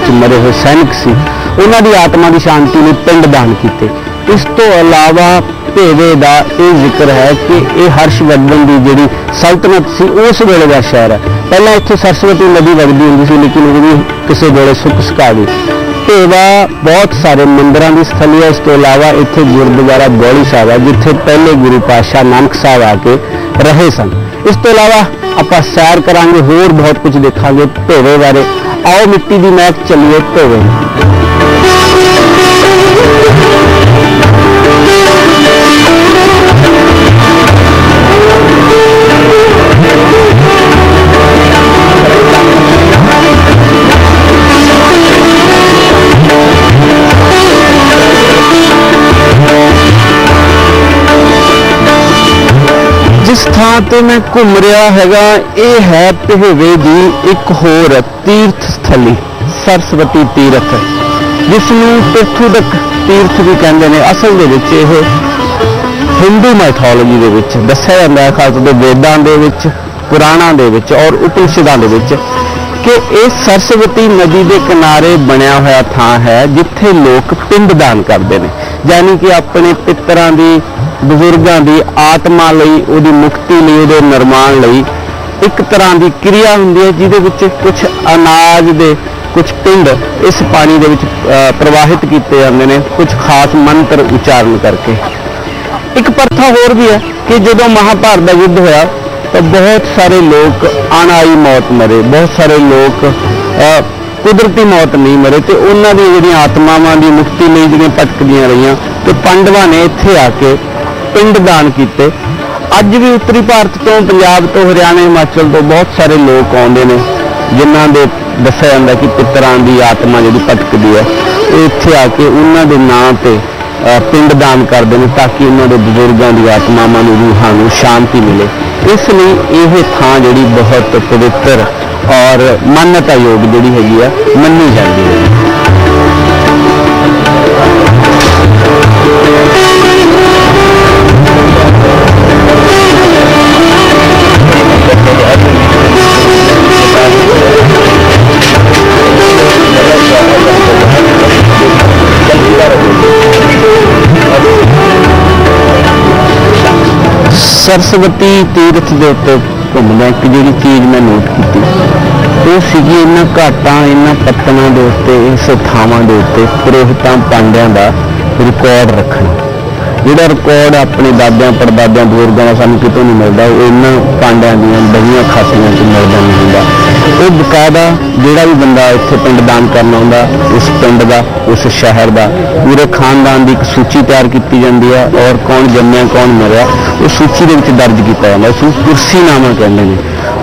ਵਿੱਚ मरे हुए सैनिक सी उन्हां दी आत्मा की शांति लई पिंड दान कीते। इस तो अलावा भेवे का यह जिक्र है कि यह हर्षवर्धन की जिहड़ी सल्तनत सी उस वेले का शहर है। पहला इत्थे सरस्वती नदी वगदी हुंदी सी लेकिन वो भी किसी वेले सुक सुका गई। भेवा बहुत सारे मंदिरों की स्थली है। इस तो इलावा इत्थे गुरुद्वारा बौली साहब है जिथे पहले गुरु पातशाह नानक साहब आके रहे सन। इस तो इलावा आपां सैर करांगे, होर बहुत कुछ देखांगे भेवे बारे। आओ मिट्टी की महक चलिए भेवे। जिस थां ते मैं घूम रहा हैगा ये है भेवे की एक होर तीर्थ स्थली सरस्वती तीर्थ, जिसनूं पृथुदक तीर्थ भी कहते हैं। असल दे विच ये हिंदू मैथोलॉजी दे विच दस्सिया जांदा है, खास तौर ते वेदां दे विच, पुराणां दे विच और उपनिषदां दे विच कि इस सरस्वती नदी के किनारे बनया हुआ थां है जिथे लोग पिंड दान करते हैं। यानी कि अपने पितरां की, बजुर्गों की आत्मा लई, उहदी मुक्ति लई, उहदे निर्माण लई एक तरह की क्रिया हुंदी है जिहदे विच कुछ अनाज दे कुछ पिंड इस पानी दे विच प्रवाहित किए जाते हैं कुछ खास मंत्र उच्चारण करके। एक प्रथा होर भी है कि जदों महाभारत का युद्ध होया तो बहुत सारे लोग अनाई मौत मरे, बहुत सारे लोग कुदरती मौत नहीं मरे, तो उन्होंने जी आत्मावां की मुक्ति लिए जिहड़ियां भटकदियां रहियां तो पांडवां ने इत्थे आके पिंड दान किए। अज भी उत्तरी भारत तो, पंजाब तो, हरियाणा, हिमाचल तो बहुत सारे लोग आउंदे ने जिन्हां दे दस्सिया जांदा कि पितरां की आत्मा जिहड़ी भटकदी है इत्थे आके उन्हां दे नाम ते पिंड दान करते हैं ताकि उन्होंने बुजुर्गों की आत्मावां नूं, रूहां नूं शांति मिले। इसलिए यह थां जिहड़ी बहुत पवित्र और मान्यता योग जिहड़ी हैगी है मन्नी जाती है। सरस्वती तीर्थ के उत्ते घूमदा एक जिहड़ी चीज़ मैं नोट की वो सीगी इन्हां घाटां, इन्हां पत्तनां दे उत्ते, इस थावां दे उत्ते पुरोहितां पांडियां दा रिकॉर्ड रखना। जिहड़ा रिकॉर्ड अपने दादियां परदादियां बजुर्गों का सानूं कितों नहीं मिलता, वो इन्हां पांडियां दीयां बड़ियां खासियां च मिलदा नहीं हुंदा। वो बकायदा जिहड़ा भी बंदा इत्थे पिंड दान करना आउंदा उस पिंड का, उस शहर का पूरे खानदान की एक सूची तैयार की जाती है और कौन जन्मिया कौन मरिया उस सूची के विच दर्ज किया जाता है। उसनूं कुर्सीनामा कहते हैं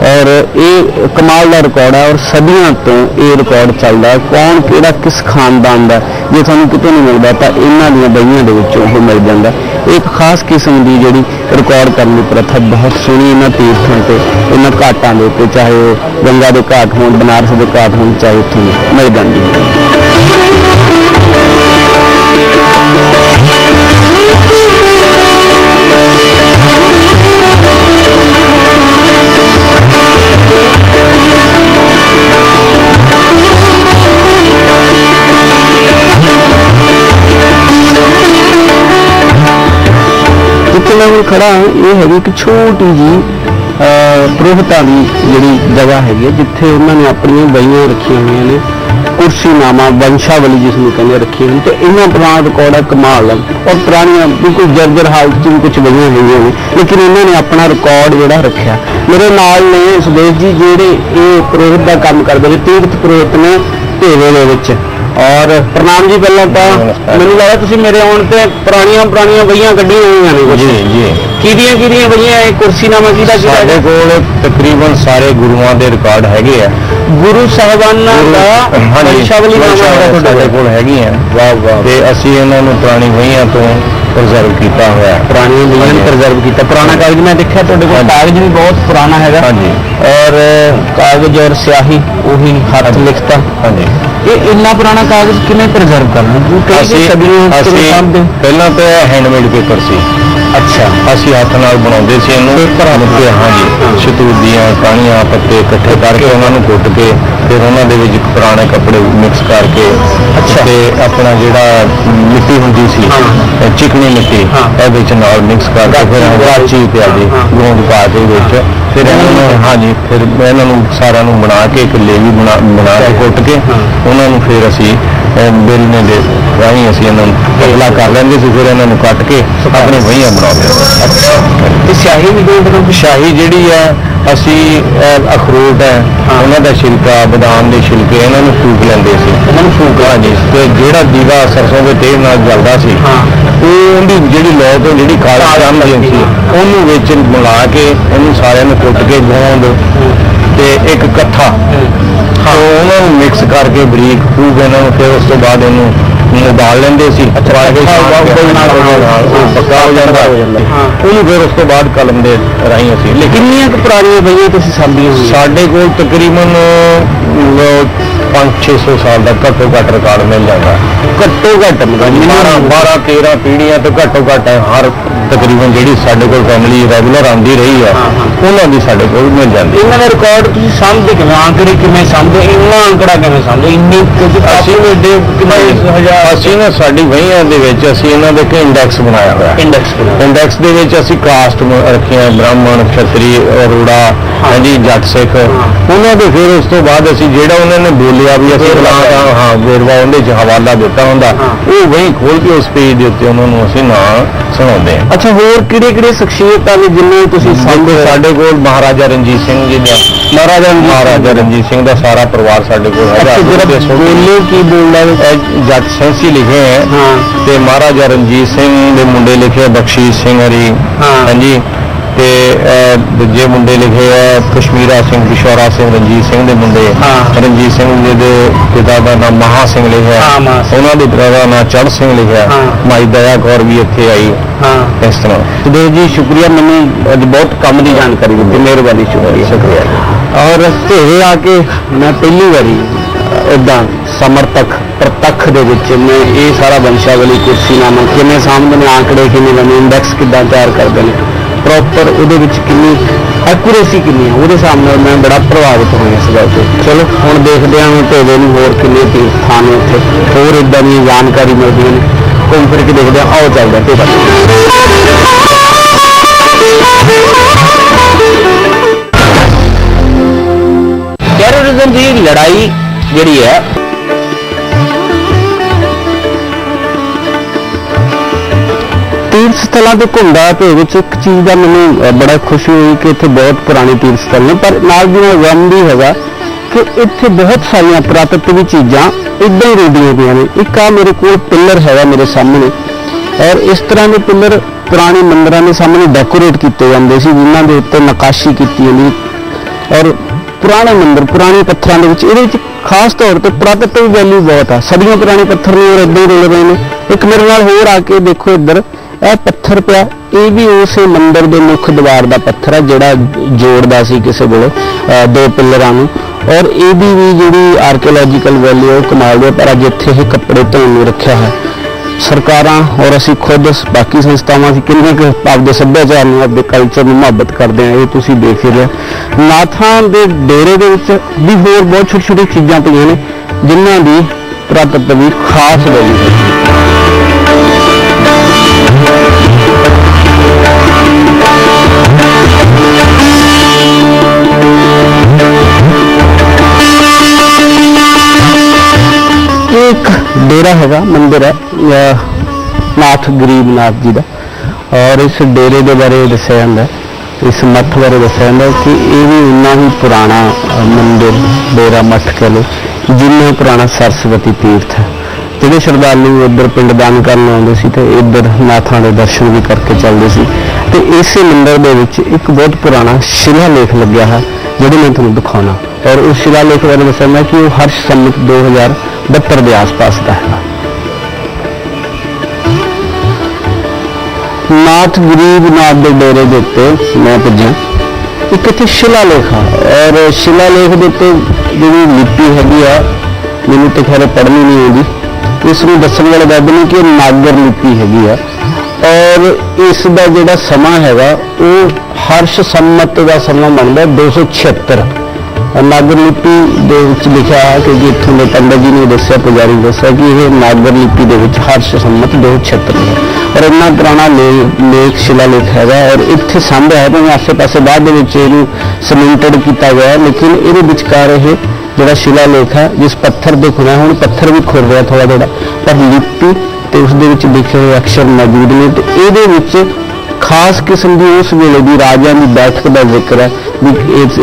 और ये कमाल का रिकॉर्ड है और सदियों तो ये रिकॉर्ड चलता है कौन किहड़ा किस खानदान का। जे तुहानूं कितों नहीं मिलता तो इन्हां दीयां बहियां दे विच ओह मिल जाता। एक खास किस्म की जिहड़ी रिकॉर्ड करने की प्रथा बहुत सोहनी इन्हां तीर्थों से, इन्हां घाटां दे उत्ते, चाहे वो गंगा के घाट होण, बनारस के घाट होण, चाहे उत्थों मिल जाती है। मैं हूँ खड़ा ये है कि छोटी जी पुरोहितां की जिहड़ी जगह हैगी जिथे उन्होंने अपनी बहियां रखिया हुई ने, कुर्सीनामा वंशावली जिसमें कहते रखी हुई। तो इन्ना पुराना रिकॉर्ड है, कमाल है और पुरानियां बिल्कुल जर्जर हालत में कुछ बहियां हुई ने लेकिन इन्होंने अपना रिकॉर्ड जोड़ा रखा। मेरे नाल ने सुदेश जी जिहड़े ये पुरोहित का काम करते हैं, तीर्थ पुरोहित ने भेवे दे विच। और प्रणाम जी, पहला तो मैनूं लगदा तुसीं मेरे आउण ते पुरानियां बहियां कड्ढियां होईयां ने कुछ जी जी किहदियां बहियां कुर्सीनामा किहदा ਸਾਡੇ ਕੋਲ तकरीबन सारे गुरुआं ਦੇ रिकॉर्ड हैगे आ। गुरु साहिबानां दा वंशावली नामा ਸਾਡੇ ਕੋਲ ਹੈਗੀਆਂ। ਵਾਹ ਵਾਹ। ਤੇ ਅਸੀਂ ਇਹਨਾਂ ਨੂੰ ਪੁਰਾਣੀ ਬਹੀਆਂ ਤੋਂ प्रिजर्व किया हुआ है, पुरानी बहियां प्रिजर्व किया। पुराना कागज मैं देखा तुहाडे कोल कागज भी बहुत पुराना है और कागज और स्याही वही हाथ लिखता। हाँ जी। ਇਹ ਇੰਨਾ ਪੁਰਾਣਾ ਕਾਗਜ਼ ਕਿਵੇਂ ਪ੍ਰੀਜ਼ਰਵ ਕਰਨਾ? ਅਸੀਂ ਪਹਿਲਾਂ ਤਾਂ ਹੈਂਡਮੇਡ ਪੇਪਰ ਸੀ। ਅੱਛਾ, ਅਸੀਂ ਹੱਥ ਨਾਲ ਬਣਾਉਂਦੇ ਸੀ ਇਹਨੂੰ ਤੇ ਹਾਂਜੀ ਸ਼ਤੂਤ ਦੀਆਂ ਕਾਣੀਆਂ ਪੱਤੇ ਇਕੱਠੇ ਕਰਕੇ ਉਹਨਾਂ ਨੂੰ ਕੁੱਟ ਕੇ ਫਿਰ ਉਹਨਾਂ ਦੇ ਵਿੱਚ ਪੁਰਾਣੇ ਕੱਪੜੇ ਮਿਕਸ ਕਰਕੇ ਤੇ ਆਪਣਾ ਜਿਹੜਾ ਮਿੱਟੀ ਹੁੰਦੀ ਸੀ ਚਿਕਨੀ ਮਿੱਟੀ ਇਹ ਵਿੱਚ ਨਾਲ ਮਿਕਸ ਕਰਕੇ ਫਿਰ ਗਾਚੀ ਪਿਆਜ਼ੀ ਗੂੰਦ ਪਾ ਕੇ ਵਿੱਚ ਫਿਰ ਇਹਨਾਂ ਨੂੰ ਹਾਂਜੀ ਫਿਰ ਇਹਨਾਂ ਨੂੰ ਸਾਰਿਆਂ ਨੂੰ ਬਣਾ ਕੇ ਇੱਕ ਲੇਵੀ ਬਣਾ ਕੇ ਕੁੱਟ ਕੇ ਉਹਨਾਂ ਨੂੰ ਫਿਰ ਅਸੀਂ ਬੇਲਣੇ ਦੇ ਰਾਹੀਂ ਅਸੀਂ ਇਹਨਾਂ ਨੂੰ ਪਤਲਾ ਕਰ ਲੈਂਦੇ ਸੀ। ਫਿਰ ਇਹਨਾਂ ਨੂੰ ਕੱਟ ਕੇ ਆਪਣੇ ਵਹੀਆਂ ਬਣਾਉਂਦੇ। ਤੇ ਸਿਆਹੀ ਵੀ ਦੋ ਤਰ੍ਹਾਂ ਦੀ ਸ਼ਾਹੀ ਜਿਹੜੀ ਹੈ ਅਸੀਂ ਅਖਰੋਟ ਹੈ ਉਹਨਾਂ ਦਾ ਛਿਲਕਾ ਬਦਾਮ ਦੇ ਛਿਲਕੇ ਇਹਨਾਂ ਨੂੰ ਫੂਕ ਲੈਂਦੇ ਸੀ। ਇਹਨਾਂ ਨੂੰ ਫੂਕ ਹਾਂਜੀ ਤੇ ਜਿਹੜਾ ਦੀਵਾ ਸਰਸੋਂ ਦੇ ਤੇਲ ਨਾਲ ਜਲਦਾ ਸੀ ਉਹ ਉਹਦੀ ਜਿਹੜੀ ਲੌ ਤੋਂ ਜਿਹੜੀ ਕਾਲਾ ਜਾਂਦੀ ਸੀ ਉਹਨੂੰ ਵਿੱਚ ਮਿਲਾ ਕੇ ਉਹਨੂੰ ਸਾਰਿਆਂ ਨੂੰ ਕੁੱਟ ਕੇ ਗੂੰਦ ਤੇ ਇੱਕ ਕੱਠਾ ਉਹਨਾਂ ਨੂੰ ਮਿਕਸ ਕਰਕੇ ਬਰੀਕ ਫੂਕ ਇਹਨਾਂ ਨੂੰ ਫਿਰ ਉਸ ਤੋਂ ਬਾਅਦ ਇਹਨੂੰ ਉਬਾਲ ਲੈਂਦੇ ਸੀ। ਪੱਕਾ ਹੋ ਜਾਂਦਾ ਉਹਨੂੰ ਫਿਰ ਉਸ ਤੋਂ ਬਾਅਦ ਕਲਮ ਦੇ ਰਾਹੀਂ ਅਸੀਂ ਕਿੰਨੀਆਂ ਕੁ ਪੁਰਾਣੀਆਂ ਬਈਆਂ ਤੁਸੀਂ ਸਾਂਭੀਆਂ? ਸਾਡੇ ਕੋਲ ਤਕਰੀਬਨ 500-600 ਸਾਲ ਦਾ ਘੱਟੋ ਘੱਟ ਰਿਕਾਰਡ ਮਿਲ ਜਾਂਦਾ। ਘੱਟੋ ਘੱਟ 12-13 ਪੀੜ੍ਹੀਆਂ ਤੋਂ ਘੱਟੋ ਘੱਟ ਹਰ ਤਕਰੀਬਨ ਜਿਹੜੀ ਸਾਡੇ ਕੋਲ ਫੈਮਿਲੀ ਰੈਗੂਲਰ ਆਉਂਦੀ ਰਹੀ ਹੈ ਉਹਨਾਂ ਦੀ ਸਾਡੇ ਕੋਲ ਮਿਲ ਜਾਂਦੀ। ਇਹਨਾਂ ਦਾ ਰਿਕਾਰਡ ਤੁਸੀਂ ਸਾਂਭਦੇ ਕਿਵੇਂ? ਆਂਕੜੇ ਕਿਵੇਂ ਸਾਂਭਦੇ? ਇੰਨਾ ਆਂਕੜਾ ਕਿਵੇਂ ਸਾਂਭਦੇ? ਇੰਨੀ ਅਸੀਂ ਅਸੀਂ ਨਾ ਸਾਡੀ ਵਹੀਆਂ ਦੇ ਵਿੱਚ ਅਸੀਂ ਇਹਨਾਂ ਦੇ ਇੱਕ ਇੰਡੈਕਸ ਬਣਾਇਆ ਹੋਇਆ। ਇੰਡੈਕਸ ਦੇ ਵਿੱਚ ਅਸੀਂ ਕਾਸਟ ਰੱਖੀਆਂ ਬ੍ਰਾਹਮਣ ਖੱਤਰੀ ਅਰੋੜਾ ਹਾਂਜੀ ਜੱਟ ਸਿੱਖ ਉਹਨਾਂ ਦੇ ਫਿਰ ਉਸ ਤੋਂ ਬਾਅਦ ਅਸੀਂ ਜਿਹੜਾ ਉਹਨਾਂ ਨੇ ਬੋਲਿਆ ਵੀ ਅਸੀਂ ਵੇਰਵਾ ਉਹਦੇ 'ਚ ਹਵਾਲਾ ਦਿੱਤਾ ਹੁੰਦਾ ਉਹ ਵਹੀਂ ਖੋਲ ਕੇ ਉਸ ਪੇਜ ਦੇ ਉੱਤੇ ਉਹਨਾਂ ਨੂੰ ਅਸੀਂ ਨਾਂ ਸੁਣਾਉਂਦੇ ਹਾਂ। ਅੱਛਾ, ਹੋਰ ਕਿਹੜੇ ਸ਼ਖਸੀਅਤਾਂ ਨੇ ਜਿਨ੍ਹਾਂ ਤੁਸੀਂ ਸਾਡੇ ਕੋਲ ਮਹਾਰਾਜਾ ਰਣਜੀਤ ਸਿੰਘ ਜੀ ਦਾ ਮਹਾਰਾਜਾ ਰਣਜੀਤ ਸਿੰਘ ਦਾ ਸਾਰਾ ਪਰਿਵਾਰ ਸਾਡੇ ਕੋਲ ਹੈਗਾ। ਬੋਲੇ ਕੀ ਬੋਲਦਾ ਜੱਟ ਸੈਂਸੀ ਲਿਖੇ ਹੈ ਤੇ ਮਹਾਰਾਜਾ ਰਣਜੀਤ ਸਿੰਘ ਦੇ ਮੁੰਡੇ ਲਿਖੇ ਬਖਸ਼ੀਸ਼ ਸਿੰਘ ਹਰੀ ਹਾਂਜੀ ਤੇ ਦੂਜੇ ਮੁੰਡੇ ਲਿਖੇ ਆ ਕਸ਼ਮੀਰਾ ਸਿੰਘ ਕਿਸ਼ੋਰਾ ਸਿੰਘ ਰਣਜੀਤ ਸਿੰਘ ਦੇ ਮੁੰਡੇ ਰਣਜੀਤ ਸਿੰਘ ਜੀ ਦੇ ਪਿਤਾ ਦਾ ਨਾਮ ਮਹਾ ਸਿੰਘ ਲਿਖਿਆ ਉਹਨਾਂ ਦੇ ਪਿਤਾ ਦਾ ਨਾਮ ਚੜ੍ਹ ਸਿੰਘ ਲਿਖਿਆ ਮਾਈ ਦਇਆ ਕੌਰ ਵੀ ਇੱਥੇ ਆਈ ਇਸ ਤਰ੍ਹਾਂ। ਸੁਦੇਵ ਜੀ ਸ਼ੁਕਰੀਆ, ਮੈਨੂੰ ਅੱਜ ਬਹੁਤ ਕੰਮ ਦੀ ਜਾਣਕਾਰੀ ਦਿੱਤੀ, ਮਿਹਰਬਾਨੀ, ਸ਼ੁਕਰੀਆ। ਔਰ ਧੇਰੇ ਆ ਕੇ ਮੈਂ ਪਹਿਲੀ ਵਾਰੀ ਇਦਾਂ ਸਮਰਥਕ ਪ੍ਰਤੱਖ ਦੇ ਵਿੱਚ ਮੈਂ ਇਹ ਸਾਰਾ ਵੰਸ਼ਾਵਲੀ ਕੁਰਸੀਨਾਮਾ ਕਿਵੇਂ ਸਾਹਮਣੇ ਨੇ, ਆંકੜੇ ਕਿਵੇਂ ਬਣੇ, ਇੰਡੈਕਸ ਕਿੱਦਾਂ ਤਿਆਰ ਕਰਦੇ ਨੇ, ਪ੍ਰੋਪਰ ਉਹਦੇ ਵਿੱਚ ਕਿੰਨੀ ਐਕੂਰੇਸੀ ਕਿੰਨੀ ਹੈ, ਉਹਦੇ ਸਾਹਮਣੇ ਮੈਂ ਬੜਾ ਪ੍ਰਭਾਵਿਤ ਹੋਇਆ ਇਸ ਗੱਲ ਤੋਂ। ਚਲੋ ਹੁਣ ਦੇਖਦੇ ਹਾਂ ਢੇਵੇ ਨੂੰ ਹੋਰ ਕਿੰਨੇ ਥਾਂ ਨੇ ਉੱਥੇ ਹੋਰ ਇਦਾਂ ਦੀ ਜਾਣਕਾਰੀ ਮਿਲਦੀਆਂ ਨੇ, ਘੁੰਮ ਫਿਰ ਕੇ ਦੇਖਦੇ ਹਾਂ। ਆਓ ਚੱਲਦਾ ਢੇਵਾ। ਟੈਰਰਿਜ਼ਮ ਦੀ ਲੜਾਈ ਜਿਹੜੀ ਹੈ ਤੀਰਥ ਸਥਲਾਂ ਤੇ ਘੁੰਮਦਾ ਤੇ ਵਿੱਚ ਇੱਕ ਚੀਜ਼ ਦਾ ਮੈਨੂੰ ਬੜਾ ਖੁਸ਼ੀ ਹੋਈ ਕਿ ਇੱਥੇ ਬਹੁਤ ਪੁਰਾਣੇ ਤੀਰਥ ਸਥਲ ਨੇ, ਪਰ ਨਾਲ ਦੀ ਨਾਲ ਗਮ ਵੀ ਹੈਗਾ ਕਿ ਇੱਥੇ ਬਹੁਤ ਸਾਰੀਆਂ ਪੁਰਾਤਤਵੀ ਚੀਜ਼ਾਂ ਇੱਦਾਂ ਹੀ ਰੁੱਦੀਆਂ ਪਈਆਂ ਨੇ। ਇੱਕ ਆ ਮੇਰੇ ਕੋਲ ਪਿੱਲਰ ਹੈਗਾ ਮੇਰੇ ਸਾਹਮਣੇ, ਔਰ ਇਸ ਤਰ੍ਹਾਂ ਦੇ ਪਿੱਲਰ ਪੁਰਾਣੇ ਮੰਦਿਰਾਂ ਦੇ ਸਾਹਮਣੇ ਡੈਕੋਰੇਟ ਕੀਤੇ ਜਾਂਦੇ ਸੀ ਜਿਨ੍ਹਾਂ ਦੇ ਉੱਤੇ ਨਕਾਸ਼ੀ ਕੀਤੀ ਜਾਂਦੀ, ਔਰ ਪੁਰਾਣੇ ਮੰਦਿਰ ਪੁਰਾਣੇ ਪੱਥਰਾਂ ਦੇ ਵਿੱਚ ਇਹਦੇ ਵਿੱਚ ਖਾਸ ਤੌਰ ਤੇ ਪੁਰਾਤਤਵ ਵੈਲਿਊ ਬਹੁਤ ਆ। ਸਦੀਆਂ ਪੁਰਾਣੇ ਪੱਥਰ ਨੇ ਔਰ ਇੱਦਾਂ ਹੀ ਰੁਲ ਰਹੇ ਨੇ। ਇੱਕ ਮੇਰੇ ਨਾਲ ਹੋਰ ਆ ਕੇ ਦੇਖੋ ਇੱਧਰ ਇਹ ਪੱਥਰ ਪਿਆ, ਇਹ ਵੀ ਉਸੇ ਮੰਦਿਰ ਦੇ ਮੁੱਖ ਦੁਆਰ ਦਾ ਪੱਥਰ ਹੈ ਜਿਹੜਾ ਜੋੜਦਾ ਸੀ ਕਿਸੇ ਵੇਲੇ ਦੋ ਪਿੱਲਰਾਂ ਨੂੰ, ਔਰ ਇਹਦੀ ਵੀ ਜਿਹੜੀ ਆਰਕੀਓਲੋਜੀਕਲ ਵੈਲਿਊ ਉਹ ਕਮਾਲ ਦੀ। ਪਰ ਅੱਜ ਇੱਥੇ ਇਹ ਕੱਪੜੇ ਧੋਣ ਨੂੰ ਰੱਖਿਆ ਹੈ। ਸਰਕਾਰਾਂ ਔਰ ਅਸੀਂ ਖੁਦ ਬਾਕੀ ਸੰਸਥਾਵਾਂ ਅਸੀਂ ਕਿੰਨੇ ਕੁ ਆਪਦੇ ਸੱਭਿਆਚਾਰ ਨੂੰ ਆਪਦੇ ਕਲਚਰ ਨੂੰ ਮੁਹੱਬਤ ਕਰਦੇ ਹਾਂ, ਇਹ ਤੁਸੀਂ ਦੇਖ ਹੀ ਰਹੇ। ਨਾਥਾਂ ਦੇ ਡੇਰੇ ਦੇ ਵਿੱਚ ਵੀ ਹੋਰ ਬਹੁਤ ਛੋਟੀ ਛੋਟੀ ਚੀਜ਼ਾਂ ਪਈਆਂ ਨੇ ਜਿਨ੍ਹਾਂ ਦੀ ਪੁਰਾਤਤਵੀ ਖਾਸ ਵੈਲਿਊ ਹੈ। एक डेरा हैगा मंदिर है नाथ गरीब नाथ जी का, और इस डेरे के बारे दस्या जाता है, इस मठ बारे दस्या जाता है कि ये भी उन्ना ही पुराना मंदिर डेरा मठ कह लो जिन्ना पुराना सरस्वती तीर्थ है। ਜਿਹੜੇ ਸ਼ਰਧਾਲੂ ਇੱਧਰ ਪਿੰਡਦਾਨ ਕਰਨ ਆਉਂਦੇ ਸੀ ਤੇ ਇੱਧਰ ਨਾਥਾਂ ਦੇ ਦਰਸ਼ਨ ਵੀ ਕਰਕੇ ਚੱਲਦੇ ਸੀ। ਤੇ ਇਸੇ ਮੰਦਿਰ ਦੇ ਵਿੱਚ ਇੱਕ ਬਹੁਤ ਪੁਰਾਣਾ ਸ਼ਿਲਾ ਲੇਖ ਲੱਗਿਆ ਹੈ ਜਿਹੜੇ ਮੈਂ ਤੁਹਾਨੂੰ ਦਿਖਾਉਣਾ, ਔਰ ਉਸ ਸ਼ਿਲਾ ਲੇਖ ਬਾਰੇ ਦੱਸਿਆ ਮੈਂ ਕਿ ਉਹ ਹਰਸ਼ ਸੰਮਤ 2072 ਦੇ ਆਸ-ਪਾਸ ਦਾ ਹੈ। ਨਾਥ ਗਰੀਬ ਨਾਥ ਦੇ ਡੇਰੇ ਦੇ ਉੱਤੇ ਮੈਂ ਪੁੱਜਾ, ਇੱਕ ਇੱਥੇ ਸ਼ਿਲਾ ਲੇਖ ਆ, ਔਰ ਸ਼ਿਲਾ ਲੇਖ ਦੇ ਉੱਤੇ ਜਿਹੜੀ ਲਿਪੀ ਹੈਗੀ ਆ ਮੈਨੂੰ ਤਾਂ ਖੈਰ ਪੜ੍ਹਨੀ ਨਹੀਂ ਆਉਂਦੀ। ਇਸ ਨੂੰ ਦੱਸਣ ਵਾਲੇ ਦੱਸਦੇ ਨੇ ਕਿ ਇਹ ਨਾਗਰ ਲਿਪੀ ਹੈਗੀ ਆ ਔਰ ਇਸ ਦਾ ਜਿਹੜਾ ਸਮਾਂ ਹੈਗਾ ਉਹ ਹਰਸ਼ ਸੰਮਤ ਦਾ ਸਮਾਂ ਬਣਦਾ 276। ਨਾਗਰ ਲਿਪੀ ਦੇ ਵਿੱਚ ਲਿਖਿਆ ਹੈ ਕਿਉਂਕਿ ਇੱਥੋਂ ਦੇ ਪੰਡਤ ਜੀ ਨੇ ਦੱਸਿਆ, ਪੁਜਾਰੀ ਨੇ ਦੱਸਿਆ ਕਿ ਇਹ ਨਾਗਰ ਲਿਪੀ ਦੇ ਵਿੱਚ ਹਰਸ਼ ਸੰਮਤ 276 ਹੈ ਔਰ ਇੰਨਾ ਪੁਰਾਣਾ ਲੇਖ ਸ਼ਿਲਾ ਲੇਖ ਹੈਗਾ ਔਰ ਇੱਥੇ ਸਾਂਭਿਆ ਹੈ। ਭਾਵੇਂ ਆਸੇ ਪਾਸੇ ਬਾਅਦ ਦੇ ਵਿੱਚ ਇਹਨੂੰ ਸਮਿੰਟਡ ਕੀਤਾ ਗਿਆ ਹੈ, ਲੇਕਿਨ ਇਹਦੇ ਵਿਚਕਾਰ ਇਹ ਜਿਹੜਾ ਸ਼ਿਲਾ ਲੇਖ ਹੈ ਜਿਸ ਪੱਥਰ ਦੇ ਖੁਣਿਆ, ਹੁਣ ਪੱਥਰ ਵੀ ਖੁਰ ਰਿਹਾ ਥੋੜਾ ਥੋੜਾ, ਪਰ ਲਿਪੀ ਤੇ ਉਸਦੇ ਵਿੱਚ ਲਿਖੇ ਹੋਏ ਅਕਸ਼ਰ ਮੌਜੂਦ ਨੇ। ਤੇ ਇਹਦੇ ਵਿੱਚ ਖਾਸ ਕਿਸਮ ਦੀ ਉਸ ਵੇਲੇ ਦੀ ਰਾਜਿਆਂ ਦੀ ਬੈਠਕ ਦਾ ਜ਼ਿਕਰ ਹੈ ਵੀ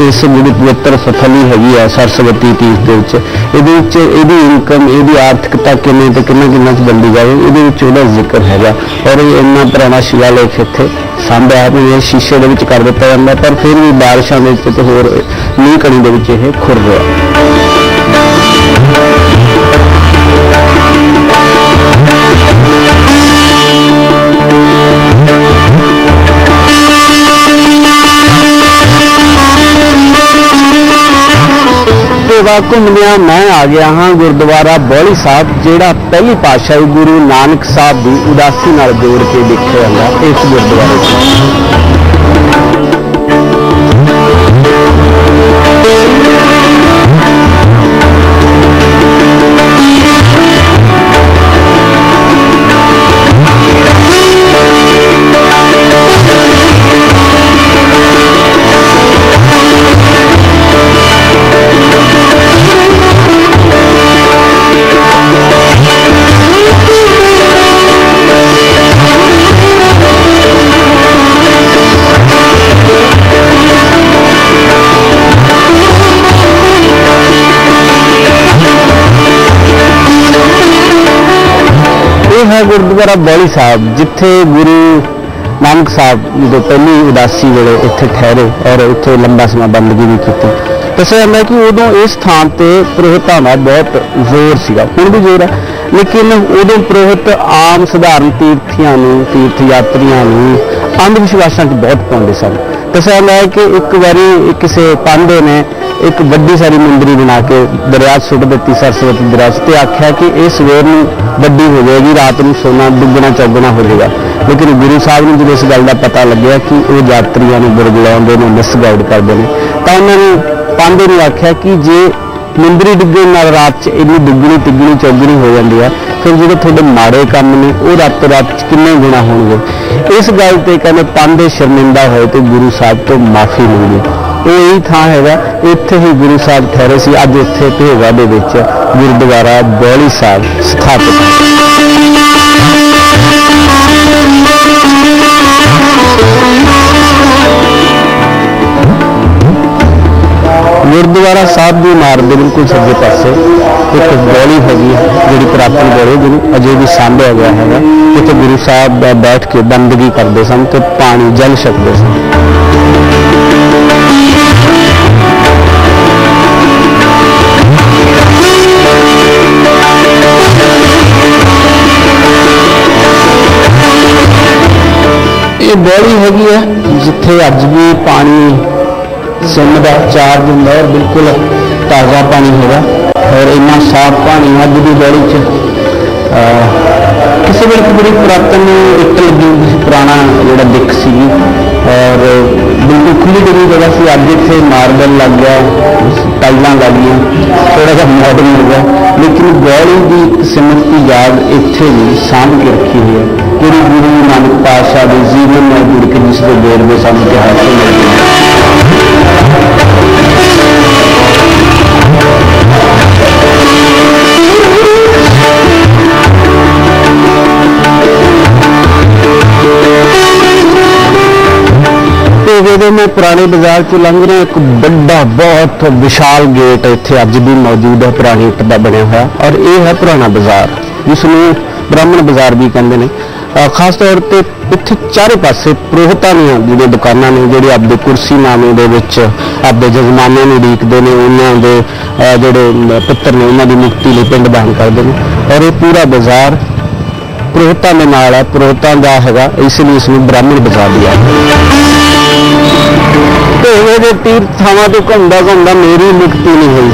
ਇਸ ਜਿਹੜੀ ਪਵਿੱਤਰ ਥਲੀ ਹੈਗੀ ਆ ਸਰਸਵਤੀ ਤੀਰਥ ਦੇ ਵਿੱਚ, ਇਹਦੇ ਵਿੱਚ ਇਹਦੀ ਇਨਕਮ, ਇਹਦੀ ਆਰਥਿਕਤਾ ਕਿੰਨੇ ਤੇ ਕਿੰਨਾ ਵੰਡੀ ਜਾਵੇ, ਇਹਦੇ ਵਿੱਚ ਉਹਦਾ ਜ਼ਿਕਰ ਹੈਗਾ ਔਰ ਇਹ ਇੰਨਾ ਪੁਰਾਣਾ ਸ਼ਿਲਾ ਲੇਖ ਇੱਥੇ ਸਾਂਭਿਆ ਵੀ ਇਹ ਸ਼ੀਸ਼ੇ ਦੇ ਵਿੱਚ ਕਰ ਦਿੱਤਾ ਜਾਂਦਾ, ਪਰ ਫਿਰ ਵੀ ਬਾਰਿਸ਼ਾਂ ਦੇ ਵਿੱਚ ਤੇ ਹੋਰ ਮੀਂਹ ਕਣੀ ਦੇ ਵਿੱਚ ਇਹ ਖੁਰ ਰਿਹਾ। ਘੁੰਮਦਿਆਂ ਮੈਂ ਆ ਗਿਆ ਹਾਂ ਗੁਰਦੁਆਰਾ ਬੋਲੀ ਸਾਹਿਬ, ਜਿਹੜਾ ਪਹਿਲੀ ਪਾਤਸ਼ਾਹੀ ਗੁਰੂ ਨਾਨਕ ਸਾਹਿਬ ਦੀ ਉਦਾਸੀ ਨਾਲ ਜੋੜ ਕੇ ਦੇਖਿਆ ਜਾਂਦਾ ਇਸ ਗੁਰਦੁਆਰੇ 'ਚ। ਹੈ ਗੁਰਦੁਆਰਾ ਬੋਲੀ ਸਾਹਿਬ, ਜਿੱਥੇ ਗੁਰੂ ਨਾਨਕ ਸਾਹਿਬ ਜਦੋਂ ਪਹਿਲੀ ਉਦਾਸੀ ਵੇਲੇ ਇੱਥੇ ਠਹਿਰੇ ਔਰ ਇੱਥੇ ਲੰਬਾ ਸਮਾਂ ਬੰਦਗੀ ਵੀ ਕੀਤੀ। ਦੱਸਿਆ ਜਾਂਦਾ ਕਿ ਉਦੋਂ ਇਸ ਥਾਂ ਤੇ ਪੁਰੋਹਿਤਾਂ ਦਾ ਬਹੁਤ ਜ਼ੋਰ ਸੀਗਾ, ਹੁਣ ਵੀ ਜ਼ੋਰ ਹੈ, ਲੇਕਿਨ ਉਦੋਂ ਪੁਰੋਹਿਤ ਆਮ ਸਧਾਰਨ ਤੀਰਥੀਆਂ ਨੂੰ, ਤੀਰਥ ਯਾਤਰੀਆਂ ਨੂੰ ਅੰਧ ਵਿਸ਼ਵਾਸਾਂ 'ਚ ਬਹੁਤ ਪਾਉਂਦੇ ਸਨ। ਦੱਸਿਆ ਜਾਂਦਾ ਹੈ ਕਿ ਇੱਕ ਵਾਰੀ ਕਿਸੇ ਪਾਂਡੇ ਨੇ ਇੱਕ ਵੱਡੀ ਸਾਰੀ ਮੁੰਦਰੀ ਬਣਾ ਕੇ ਦਰਿਆ 'ਚ ਸੁੱਟ ਦਿੱਤੀ, ਸਰਸਵਤੀ ਦਰਿਆ 'ਚ, ਤੇ ਆਖਿਆ ਕਿ ਇਹ ਸਵੇਰ ਨੂੰ ਵੱਡੀ ਹੋ ਜਾਏਗੀ, ਰਾਤ ਨੂੰ ਸੋਨਾ ਦੁੱਗਣਾ ਚੌਗਣਾ ਹੋ ਜਾਏਗਾ। ਲੇਕਿਨ ਗੁਰੂ ਸਾਹਿਬ ਨੂੰ ਜਦੋਂ ਇਸ ਗੱਲ ਦਾ ਪਤਾ ਲੱਗਿਆ ਕਿ ਉਹ ਯਾਤਰੀਆਂ ਨੂੰ ਬੁਰਗਲਾਉਂਦੇ ਨੇ, ਮਿਸਗਾਈਡ ਕਰਦੇ ਨੇ, ਤਾਂ ਉਹਨਾਂ ਨੇ ਪਾਂਡੇ ਨੂੰ ਆਖਿਆ ਕਿ ਜੇ ਮੁੰਦਰੀ ਡਿੱਗਣ ਨਾਲ ਰਾਤ 'ਚ ਇੰਨੀ ਦੁੱਗਣੀ ਤਿੱਗਣੀ ਚੌਗਣੀ ਹੋ ਜਾਂਦੀ ਆ, ਫਿਰ ਜਿਹੜੇ ਤੁਹਾਡੇ ਮਾੜੇ ਕੰਮ ਨੇ ਉਹ ਰਾਤੋਂ ਰਾਤ 'ਚ ਕਿੰਨੇ ਗੁਣਾ ਹੋਣਗੇ। ਇਸ ਗੱਲ ਤੇ ਕਹਿੰਦੇ ਪਾਂਡੇ ਸ਼ਰਮਿੰਦਾ ਹੋਏ ਤੇ ਗੁਰੂ ਸਾਹਿਬ ਤੋਂ ਮਾਫੀ ਮੰਗੀ। ਉਹ ਇਹੀ ਥਾਂ ਹੈਗਾ, ਇੱਥੇ ਹੀ ਗੁਰੂ ਸਾਹਿਬ ਠਹਿਰੇ ਸੀ। ਅੱਜ ਇੱਥੇ ਭੇਗਾ ਦੇ ਵਿੱਚ ਗੁਰਦੁਆਰਾ ਬੋਲੀ ਸਾਹਿਬ ਸਥਾਪਿਤ ਹੈ। ਗੁਰਦੁਆਰਾ ਸਾਹਿਬ ਦੀ ਇਮਾਰਤ ਦੇ ਬਿਲਕੁਲ ਸੱਜੇ ਪਾਸੇ ਇੱਕ ਬੋਲੀ ਹੈਗੀ, ਜਿਹੜੀ ਪੁਰਾਤਨ ਬੋਲੀ ਜਿਹਨੂੰ ਅਜੇ ਵੀ ਸਾਂਭਿਆ ਗਿਆ ਹੈਗਾ, ਜਿੱਥੇ ਗੁਰੂ ਸਾਹਿਬ ਬੈਠ ਕੇ ਬੰਦਗੀ ਕਰਦੇ ਸਨ ਤੇ ਪਾਣੀ ਜਲ ਛਕਦੇ ਸਨ। ਇਹ ਬੋਲੀ ਹੈਗੀ ਹੈ ਜਿੱਥੇ ਅੱਜ ਵੀ ਪਾਣੀ ਸਿਮ ਦਾ ਚਾਰਜ ਹੁੰਦਾ ਔਰ ਬਿਲਕੁਲ ਤਾਜ਼ਾ ਪਾਣੀ ਹੈਗਾ ਔਰ ਇੰਨਾ ਸਾਫ਼ ਪਾਣੀ ਅੱਜ ਦੀ ਬੋਲੀ 'ਚ ਕਿਸੇ ਵੇਲੇ ਬੜੀ ਪੁਰਾਤਨ ਇੱਟ ਲੱਗੀ ਹੁੰਦੀ ਸੀ, ਪੁਰਾਣਾ ਜਿਹੜਾ ਦਿੱਖ ਸੀਗੀ ਔਰ ਬਿਲਕੁਲ ਖੁੱਲੀ ਡੁੱਲੀ ਜਗ੍ਹਾ ਸੀ। ਅੱਜ ਇੱਥੇ ਮਾਰਬਲ ਲੱਗ ਗਿਆ, ਟਾਈਲਾਂ ਲੱਗ ਗਈਆਂ, ਥੋੜਾ ਜਿਹਾ ਮਾਡਰਨ ਹੋ ਗਿਆ, ਲੇਕਿਨ ਬੋਲੀ ਦੀ ਇੱਕ ਸਿਮਤ ਦੀ ਯਾਦ ਇੱਥੇ ਵੀ ਸਾਂਭ ਕੇ ਰੱਖੀ ਹੋਈ ਹੈ। ਗੁਰੂ ਨਾਨਕ ਪਾਤਸ਼ਾਹ ਦੇ ਜੀਵਨ ਨਾਲ ਜੁੜ ਕੇ ਜਿਸ ਦੇ ਵੇਰਵੇ ਸਾਨੂੰ ਇਤਿਹਾਸ ਤੋਂ ਮਿਲਦੇ ਨੇ। ਜਦੋਂ ਮੈਂ ਪੁਰਾਣੇ ਬਾਜ਼ਾਰ 'ਚ ਲੰਘ ਰਿਹਾ, ਇੱਕ ਵੱਡਾ ਬਹੁਤ ਵਿਸ਼ਾਲ ਗੇਟ ਇੱਥੇ ਅੱਜ ਵੀ ਮੌਜੂਦ ਹੈ, ਪੁਰਾਣੀ ਇੱਟ ਦਾ ਬਣਿਆ ਹੋਇਆ, ਔਰ ਇਹ ਹੈ ਪੁਰਾਣਾ ਬਾਜ਼ਾਰ, ਜਿਸ ਨੂੰ ਬ੍ਰਾਹਮਣ ਬਾਜ਼ਾਰ ਵੀ ਕਹਿੰਦੇ ਨੇ। ਖਾਸ ਤੌਰ ਤੇ ਇੱਥੇ ਚਾਰੇ ਪਾਸੇ ਪੁਰੋਹਿਤਾਂ ਦੀਆਂ ਜਿਹੜੀਆਂ ਦੁਕਾਨਾਂ ਨੇ, ਜਿਹੜੇ ਆਪਦੇ ਕੁਰਸੀਨਾਮੇ ਦੇ ਵਿੱਚ ਆਪਦੇ ਜਜ਼ਮਾਨਾਂ ਨੂੰ ਉਡੀਕਦੇ ਨੇ, ਉਹਨਾਂ ਦੇ ਜਿਹੜੇ ਪੁੱਤਰ ਨੇ ਉਹਨਾਂ ਦੀ ਮੁਕਤੀ ਲਈ ਪਿੰਡ ਦਾਨ ਕਰਦੇ ਨੇ, ਔਰ ਇਹ ਪੂਰਾ ਬਾਜ਼ਾਰ ਪੁਰੋਹਿਤਾਂ ਦੇ ਨਾਲ ਹੈ, ਪੁਰੋਹਿਤਾਂ ਦਾ ਹੈਗਾ, ਇਸ ਲਈ ਇਸ ਨੂੰ ਬ੍ਰਾਹਮਣ ਬਾਜ਼ਾਰ ਵੀ ਹੈ। ਭੇਵੇ ਦੇ ਤੀਰਥ ਥਾਵਾਂ ਤੋਂ ਘੁੰਮਦਾ ਘੁੰਮਦਾ ਮੇਰੀ ਮੁਕਤੀ ਨਹੀਂ ਹੋਈ।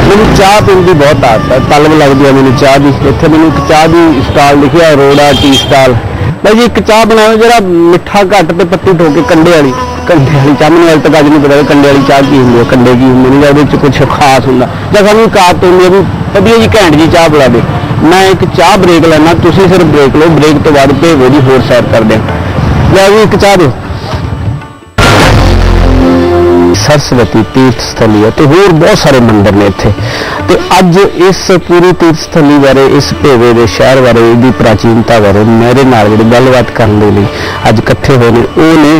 ਮੈਨੂੰ ਚਾਹ ਪੀਣ ਦੀ ਬਹੁਤ ਆਦਤ ਹੈ, ਤਲਬ ਲੱਗਦੀ ਹੈ ਮੈਨੂੰ ਚਾਹ ਦੀ। ਇੱਥੇ ਮੈਨੂੰ ਇੱਕ ਚਾਹ ਦੀ ਸਟਾਲ ਲਿਖਿਆ ਅਰੋੜਾ ਟੀ ਸਟਾਲ। ਭਾਈ ਜੀ ਇੱਕ ਚਾਹ ਬਣਾਓ ਜਿਹੜਾ ਮਿੱਠਾ ਘੱਟ ਤੇ ਪੱਤੀ ਠੋਕ ਕੇ ਕੰਡੇ ਵਾਲੀ ਚਾਹ। ਮੈਨੂੰ ਅੱਜ ਤੱਕ ਨਹੀਂ ਪਤਾ ਕੰਡੇ ਵਾਲੀ ਚਾਹ ਕੀ ਹੁੰਦੀ ਹੈ, ਕੰਡੇ ਕੀ ਹੁੰਦੇ ਨੇ, ਉਹਦੇ 'ਚ ਕੁਝ ਖਾਸ ਹੁੰਦਾ ਜਾਂ ਸਾਨੂੰ ਕਾਤ ਹੁੰਦੀ ਹੈ ਵੀ ਵਧੀਆ ਜੀ ਘੈਂਟ ਜੀ ਚਾਹ ਬਣਾ ਦੇ। ਮੈਂ ਇੱਕ ਚਾਹ ਬ੍ਰੇਕ ਲੈਣਾ, ਤੁਸੀਂ ਸਿਰਫ ਬ੍ਰੇਕ ਲਓ, ਬ੍ਰੇਕ ਤੋਂ ਬਾਅਦ ਭੇਵੋ ਦੀ ਹੋਰ ਸੈਰ ਕਰਦੇ ਹਾਂ। ਲੈ ਜੀ ਇੱਕ ਚਾਹ ਦਿਓ। सरस्वती तीर्थ स्थली है तो होर बहुत सारे मंदिर ने इत्थे। ते अज इस पूरी तीर्थ स्थली बारे, इस भेवे दे शहर बारे, इसकी प्राचीनता बारे मेरे नाल जिहड़ी गलबात करने लई अज इकट्ठे होए ने वो ने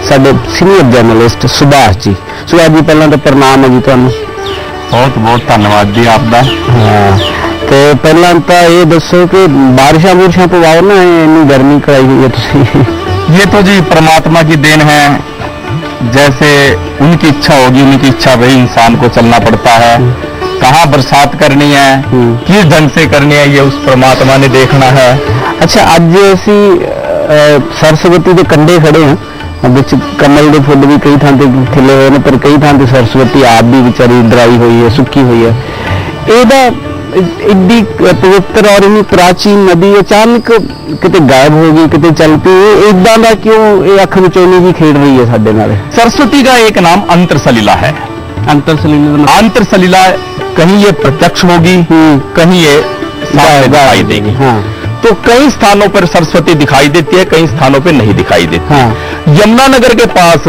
साडे सीनियर जर्नलिस्ट सुभाष जी। सुभाष जी पहलां तो प्रणाम है जी तुहानूं। बहुत बहुत धन्यवाद जी आपका। हाँ तो पहलां तो ये दसो कि बारिशां बुरिशां पवाओ ना, इन्नी गर्मी कराई हुई है तुसीं। ये तो जी परमात्मा की देन है, जैसे उनकी इच्छा होगी उनकी इच्छा वही इंसान को चलना पड़ता है। कहाँ बरसात करनी है, किस ढंग से करनी है, ये उस परमात्मा ने देखना है। अच्छा अज असी सरस्वती के कंढे खड़े हैं, विच कमल के फुल भी कई थां ते खिले हुए हैं, पर कई थां ते सरस्वती आप भी बेचारी ड्राई हुई है, सुक्की हुई है। ਇਹਦਾ इड्डी पवित्र और इन्नी प्राचीन नदी अचानक किते गायब हो गई, किते चल पी, इदां दा क्यों ये अख विचोनी जी खेड रही है साडे नाल? सरस्वती का एक नाम अंतर सलीला है। अंतर सलीला, अंतर सलीला कहीं ये प्रत्यक्ष होगी, कहीं ये सामने दिखाई देगी। हाँ। तो कई स्थानों पर सरस्वती दिखाई देती है, कई स्थानों पर नहीं दिखाई देती। हाँ। यमुनानगर के पास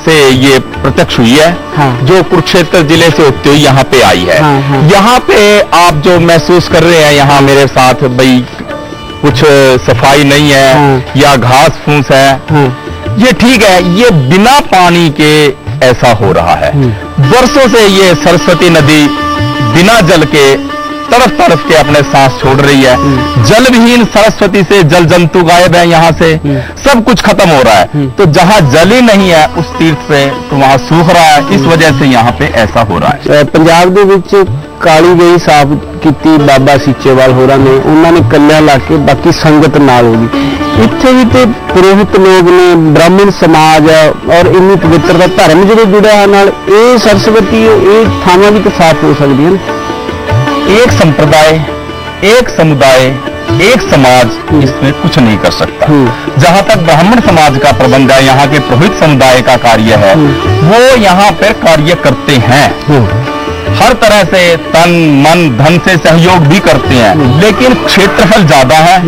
से ये प्रत्यक्ष हुई है। हाँ। जो कुरुक्षेत्र जिले से होते हुए यहाँ पे आई है। हाँ, हाँ। यहाँ पे आप जो महसूस कर रहे हैं यहाँ मेरे साथ, भाई कुछ सफाई नहीं है। हाँ। या घास फूस है। हाँ। ये ठीक है, ये बिना पानी के ऐसा हो रहा है। वर्षों से ये सरस्वती नदी बिना जल के तड़फ तड़फ के अपने सांस छोड़ रही है। जल विहीन सरस्वती से जल जंतु गायब है, यहाँ से सब कुछ खत्म हो रहा है। तो जहाँ जल ही नहीं है उस तीर्थ पे तो वहाँ सूख रहा है, इस वजह से यहाँ पे ऐसा हो रहा है। पंजाब दे विच काली गई साफ की बाबा सीचेवाल होरां ने, उन्होंने कल्याण ला के बाकी संगत नाल होगी। इत्थे भी तो पुरोहित लोग ने, ब्राह्मण समाज है और इन्नी पवित्रता धर्म जो जुड़ा है नाल, ये सरस्वती ये थावां भी तो साफ हो सकती है। एक संप्रदाय, एक समुदाय, एक समाज इसमें कुछ नहीं कर सकता। जहाँ तक ब्राह्मण समाज का प्रबंध है, यहाँ के पुरोहित समुदाय का कार्य है, वो यहाँ पर कार्य करते हैं। हर तरह से तन मन धन से सहयोग भी करते हैं, लेकिन क्षेत्रफल ज्यादा है,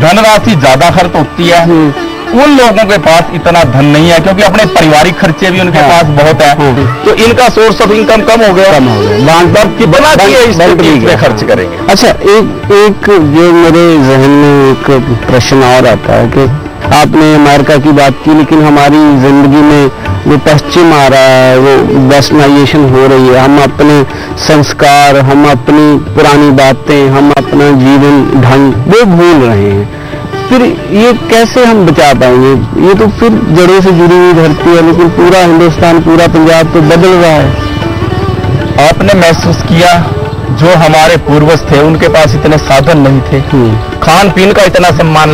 धनराशि ज्यादा खर्च होती है। उन लोगों के पास इतना धन नहीं है, क्योंकि अपने पारिवारिक खर्चे भी उनके पास बहुत है। तो इनका सोर्स ऑफ इनकम कम हो गया। कितना चाहिए इस चीज पे खर्च करेंगे। अच्छा एक जो मेरे जहन में एक प्रश्न और आता है कि आपने अमेरिका की बात की, लेकिन हमारी जिंदगी में वो पश्चिम आ रहा है, वो वेस्टर्नाइजेशन हो रही है। हम अपने संस्कार, हम अपनी पुरानी बातें, हम अपना जीवन ढंग वो भूल रहे हैं। फिर ये कैसे हम बचा पाएंगे? ये तो फिर जड़ों से जुड़ी हुई धरती है, लेकिन पूरा हिंदुस्तान, पूरा पंजाब तो बदल रहा है। आपने महसूस किया जो हमारे पूर्वज थे उनके पास इतने साधन नहीं थे, खान पीन का इतना सम्मान